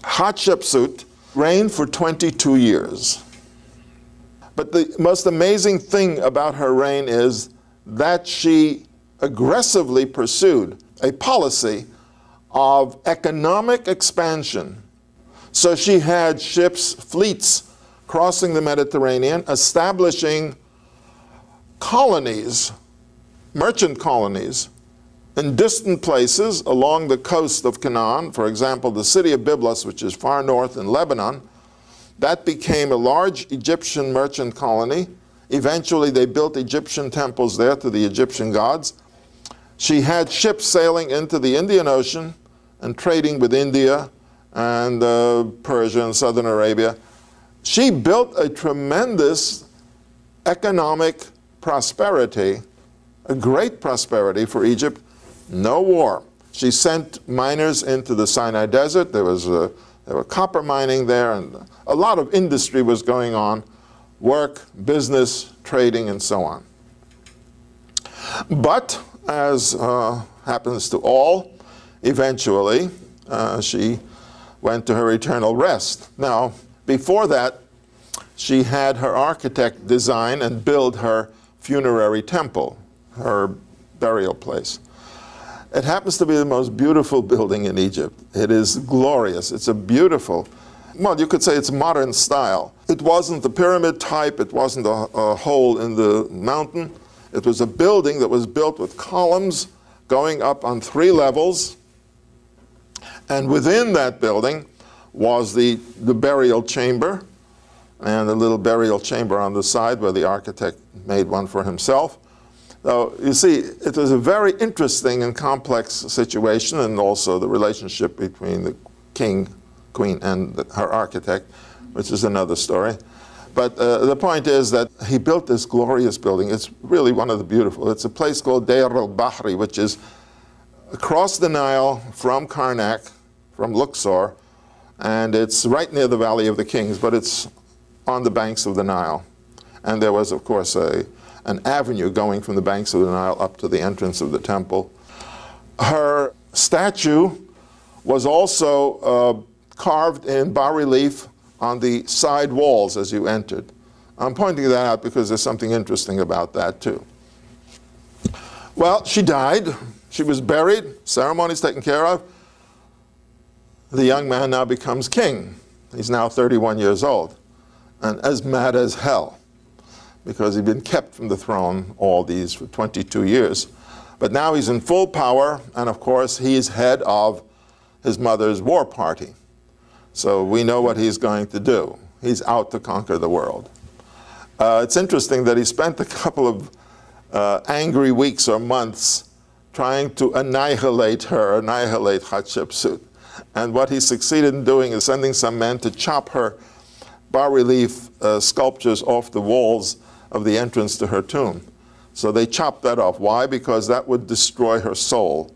Hatshepsut reigned for 22 years. But the most amazing thing about her reign is that she aggressively pursued a policy of economic expansion. So she had ships, fleets crossing the Mediterranean, establishing colonies, merchant colonies, in distant places along the coast of Canaan. For example, the city of Byblos, which is far north in Lebanon, that became a large Egyptian merchant colony. Eventually, they built Egyptian temples there to the Egyptian gods. She had ships sailing into the Indian Ocean and trading with India and Persia and southern Arabia. She built a tremendous economic prosperity, a great prosperity for Egypt. No war. She sent miners into the Sinai Desert. There were copper mining there, and a lot of industry was going on, work, business, trading, and so on. But, as happens to all, eventually she went to her eternal rest. Now, before that, she had her architect design and build her funerary temple, her burial place. It happens to be the most beautiful building in Egypt. It is glorious. It's a beautiful, well, you could say it's modern style. It wasn't the pyramid type. It wasn't a hole in the mountain. It was a building that was built with columns going up on 3 levels. And within that building was the burial chamber and a little burial chamber on the side where the architect made one for himself. So you see, it was a very interesting and complex situation, and also the relationship between the king, queen, and her architect, which is another story. But the point is that he built this glorious building. It's really one of the beautiful. It's a place called Deir al-Bahri, which is across the Nile from Karnak, from Luxor, and it's right near the Valley of the Kings, but it's on the banks of the Nile. And there was, of course, an avenue going from the banks of the Nile up to the entrance of the temple. Her statue was also carved in bas-relief on the side walls as you entered. I'm pointing that out because there's something interesting about that too. Well, she died. She was buried. Ceremony's taken care of. The young man now becomes king. He's now 31 years old and as mad as hell, because he'd been kept from the throne all these for 22 years. But now he's in full power, and of course he's head of his mother's war party. So we know what he's going to do. He's out to conquer the world. It's interesting that he spent a couple of angry weeks or months trying to annihilate Hatshepsut. And what he succeeded in doing is sending some men to chop her bas-relief sculptures off the walls of the entrance to her tomb. So they chopped that off. Why? Because that would destroy her soul,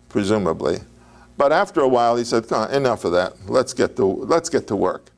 presumably. But after a while, he said, enough of that. Let's get to work.